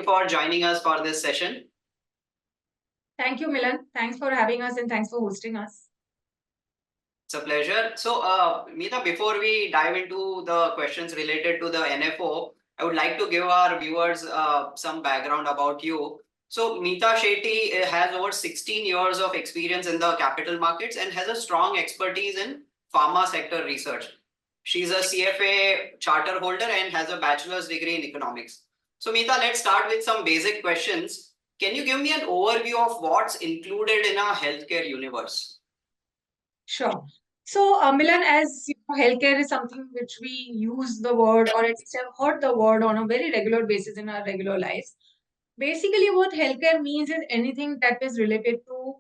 for joining us for this session. Thank you, Milan. Thanks for having us and thanks for hosting us. It's a pleasure. So, Meeta, before we dive into the questions related to the NFO, I would like to give our viewers some background about you. So, Meeta Shetty has over 16 years of experience in the capital markets and has a strong expertise in pharma sector research. She's a CFA charter holder and has a bachelor's degree in economics. So, Meeta, let's start with some basic questions. Can you give me an overview of what's included in a healthcare universe? Sure. So, Milan, as you know, healthcare is something which we use the word, or at least have heard the word on a very regular basis in our regular lives. Basically, what healthcare means is anything that is related to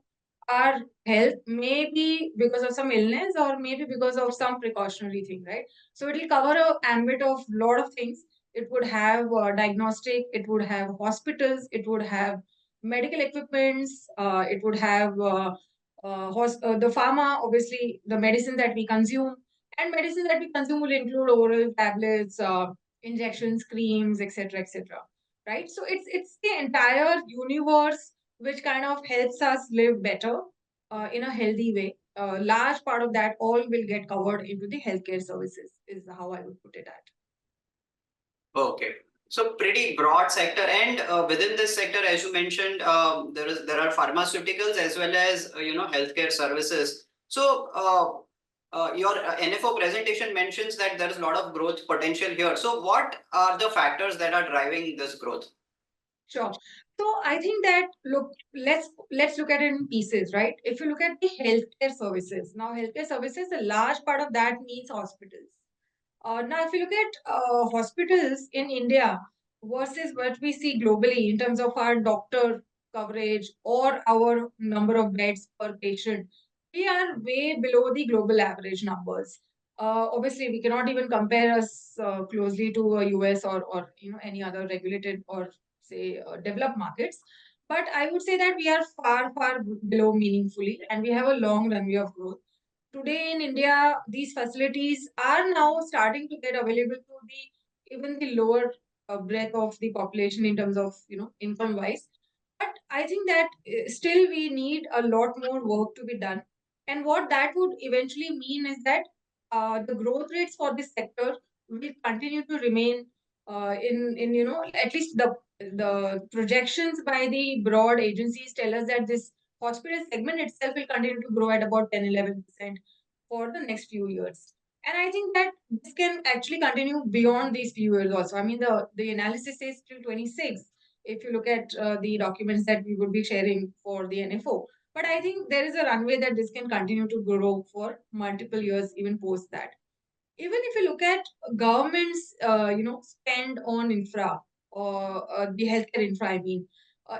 our health, maybe because of some illness or maybe because of some precautionary thing, right? So, it will cover a ambit of lot of things. It would have diagnostic, it would have hospitals, it would have medical equipments, it would have the pharma, obviously, the medicine that we consume, and medicine that we consume will include oral tablets, injections, creams, etc., etc. Right? So it's the entire universe which kind of helps us live better in a healthy way. A large part of that all will get covered into the healthcare services, is how I would put it at. Okay. So pretty broad sector, and within this sector, as you mentioned, there are pharmaceuticals as well as healthcare services. So your NFO presentation mentions that there is a lot of growth potential here. So what are the factors that are driving this growth? Sure. So I think that let's look at it in pieces, right? If you look at the healthcare services, now healthcare services, a large part of that means hospitals. Now, if you look at hospitals in India versus what we see globally in terms of our doctor coverage or our number of beds per patient, we are way below the global average numbers. Obviously, we cannot even compare us closely to a US or any other regulated or say developed markets. But I would say that we are far below meaningfully, and we have a long runway of growth. Today in India, these facilities are now starting to get available to the even the lower breadth of the population in terms of income wise. But I think that still we need a lot more work to be done. And what that would eventually mean is that the growth rates for this sector will continue to remain in at least the projections by the broad agencies tell us that this hospital segment itself will continue to grow at about 10-11% for the next few years. And I think that this can actually continue beyond these few years also. I mean, the analysis says till 26, if you look at the documents that we would be sharing for the NFO. But I think there is a runway that this can continue to grow for multiple years, even post that. Even if you look at governments, spend on infra or the healthcare infra, I mean,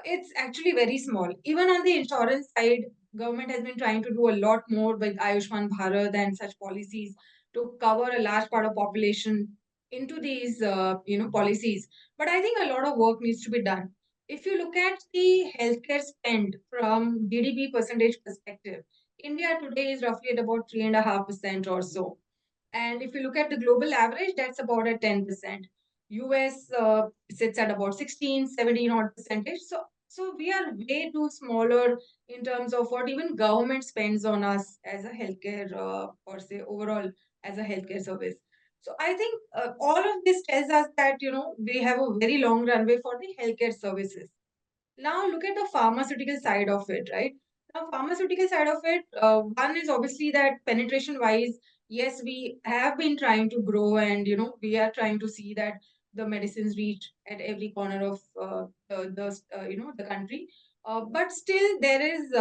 it's actually very small. Even on the insurance side, government has been trying to do a lot more with Ayushman Bharat and such policies to cover a large part of population into these, policies. But I think a lot of work needs to be done. If you look at the healthcare spend from GDP percentage perspective, India today is roughly at about 3.5% or so. And if you look at the global average, that's about at 10%. US sits at about 16, 17 odd percentage. So we are way too smaller in terms of what even government spends on us as a healthcare or say overall as a healthcare service. So I think all of this tells us that, we have a very long runway for the healthcare services. Now look at the pharmaceutical side of it, right? Now, pharmaceutical side of it, one is obviously that penetration wise, yes, we have been trying to grow, and we are trying to see that the medicines reach at every corner of the country. But still, there is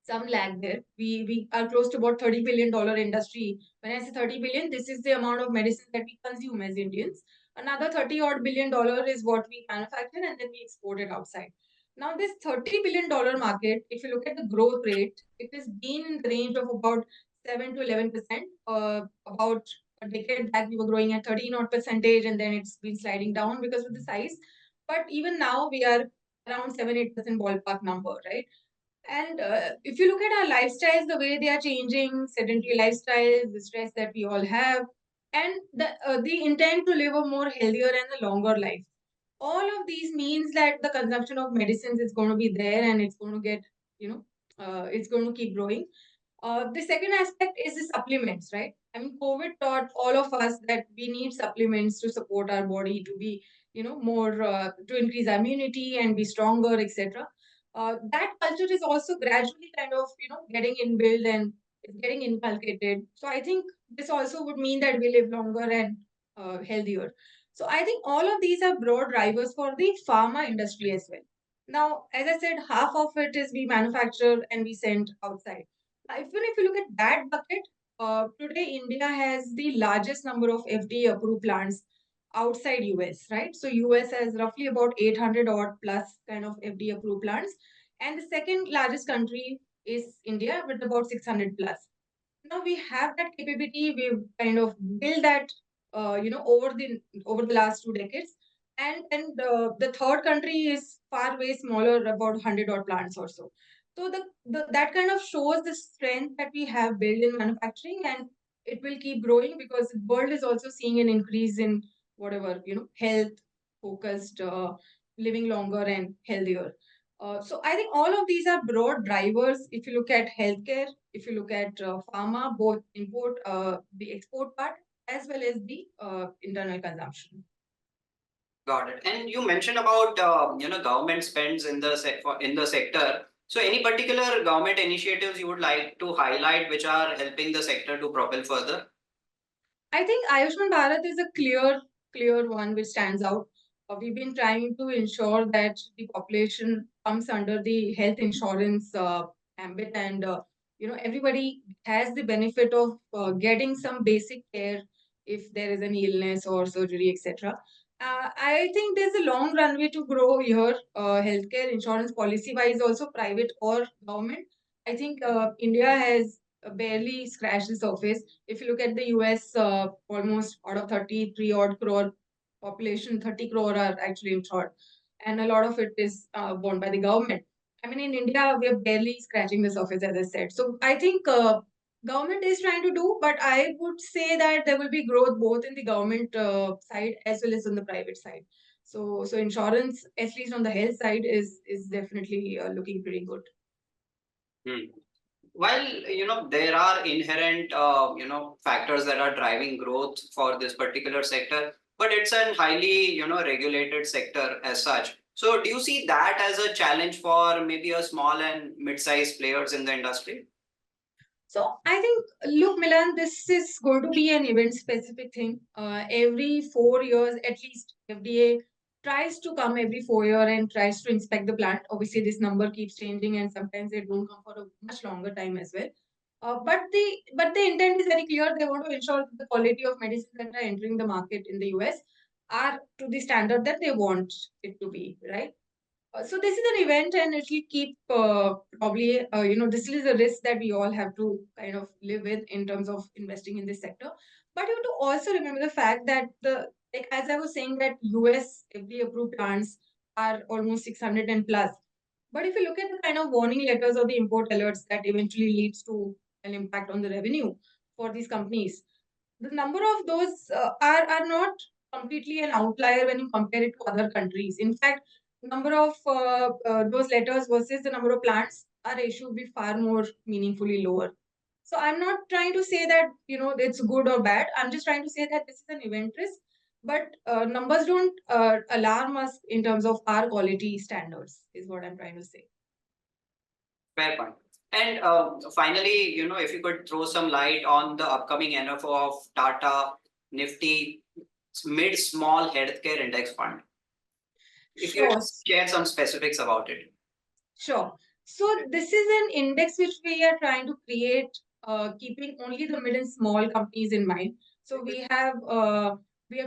some lag there. We are close to about $30 billion industry. When I say 30 billion, this is the amount of medicine that we consume as Indians. Another 30 odd $billion is what we manufacture and then we export it outside. Now, this $30 billion market, if you look at the growth rate, it has been in the range of about 7 to 11%. About a decade back, we were growing at 13 odd percentage, and then it's been sliding down because of the size. But even now, we are around 7-8% ballpark number, right? And if you look at our lifestyles, the way they are changing, sedentary lifestyles, the stress that we all have, and the intent to live a more healthier and a longer life. All of these means that the consumption of medicines is going to be there, and it's going to get, it's going to keep growing. The second aspect is the supplements, right? I mean, COVID taught all of us that we need supplements to support our body to be, more to increase our immunity and be stronger, etc. That culture is also gradually kind of, getting inbuilt and it's getting inculcated. So I think this also would mean that we live longer and healthier. So I think all of these are broad drivers for the pharma industry as well. Now, as I said, half of it is we manufacture and we send outside. Even if you look at that bucket, today India has the largest number of FDA approved plants outside US, right? So US has roughly about 800 odd plus kind of FDA approved plants. And the second largest country is India with about 600 plus. Now we have that capability. We've kind of built that, over the last 2 decades. And the third country is far way smaller, about 100 odd plants or so. So that kind of shows the strength that we have built in manufacturing, and it will keep growing because the world is also seeing an increase in whatever, health focused, living longer and healthier. So I think all of these are broad drivers. If you look at healthcare, if you look at pharma, both import, the export part, as well as the internal consumption. Got it. And you mentioned about government spends in the sector. So any particular government initiatives you would like to highlight which are helping the sector to propel further? I think Ayushman Bharat is a clear one which stands out. We've been trying to ensure that the population comes under the health insurance ambit, and everybody has the benefit of getting some basic care if there is any illness or surgery, etc. I think there's a long runway to grow here, healthcare insurance policy wise, also private or government. I think India has barely scratched the surface. If you look at the US, almost out of 33 odd crore population, 30 crore are actually insured, and a lot of it is borne by the government. I mean, in India, we are barely scratching the surface, as I said. So I think government is trying to do, but I would say that there will be growth both in the government side as well as on the private side. So insurance, at least on the health side, is definitely looking pretty good. Hmm. While there are inherent factors that are driving growth for this particular sector, but it's a highly regulated sector as such. So do you see that as a challenge for maybe a small and mid-sized players in the industry? So I think, look, Milan, this is going to be an event-specific thing. Every 4 years, at least, FDA tries to come every 4 year and tries to inspect the plant. Obviously, this number keeps changing, and sometimes they don't come for a much longer time as well. But the intent is very clear. They want to ensure that the quality of medicines that are entering the market in the US are to the standard that they want it to be, right? So this is an event, and it will keep probably, this is a risk that we all have to kind of live with in terms of investing in this sector. But you have to also remember the fact that like as I was saying, that US FDA approved plants are almost 600 and plus. But if you look at the kind of warning letters or the import alerts that eventually leads to an impact on the revenue for these companies, the number of those are not completely an outlier when you compare it to other countries. In fact, number of those letters versus the number of plants are issued be far more meaningfully lower. So I'm not trying to say that it's good or bad. I'm just trying to say that this is an event risk, but numbers don't alarm us in terms of our quality standards, is what I'm trying to say. Fair point. And finally, if you could throw some light on the upcoming NFO of Tata Nifty Mid-Small Healthcare Index Fund. If you Sure. share some specifics about it. Sure. So this is an index which we are trying to create, keeping only the mid and small companies in mind. So we have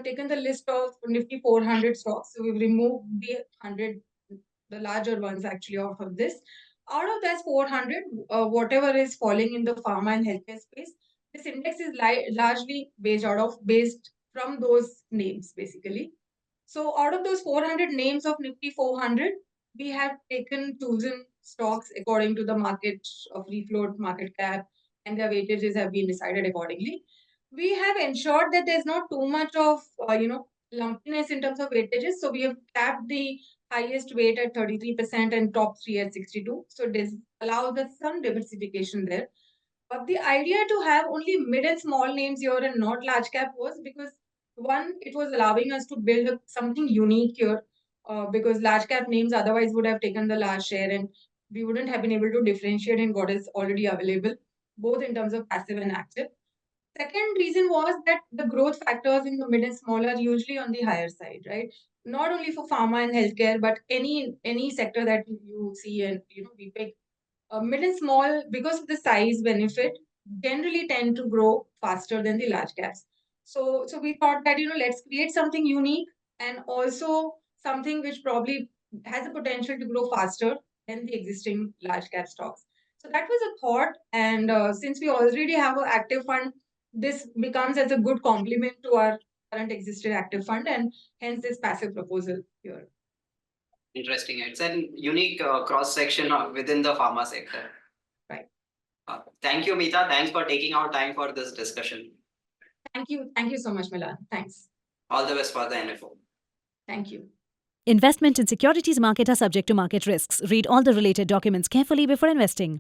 taken the list of Nifty 400 stocks. So we've removed the 100, the larger ones actually out of this. Out of that 400, whatever is falling in the pharma and healthcare space, this index is largely based from those names basically. So out of those 400 names of Nifty 400, we have chosen stocks according to the market of free float, market cap, and their weightages have been decided accordingly. We have ensured that there's not too much of lumpiness in terms of weightages. So we have capped the highest weight at 33% and top 3 at 62. So this allows us some diversification there. But the idea to have only mid and small names here and not large cap was because one, it was allowing us to build something unique here, because large cap names otherwise would have taken the large share and we wouldn't have been able to differentiate in what is already available, both in terms of passive and active. Second reason was that the growth factors in the mid and small are usually on the higher side, right? Not only for pharma and healthcare, but any sector that you see and we pick mid and small, because of the size benefit, generally tend to grow faster than the large caps. So we thought that let's create something unique and also something which probably has the potential to grow faster than the existing large cap stocks. So that was a thought, and since we already have an active fund, this becomes as a good complement to our current existing active fund, and hence this passive proposal here. Interesting. It's a unique cross section within the pharma sector. Right. Thank you, Meeta. Thanks for taking our time for this discussion. Thank you so much, Milan. Thanks. All the best for the NFO. Thank you. Investment in securities market are subject to market risks. Read all the related documents carefully before investing.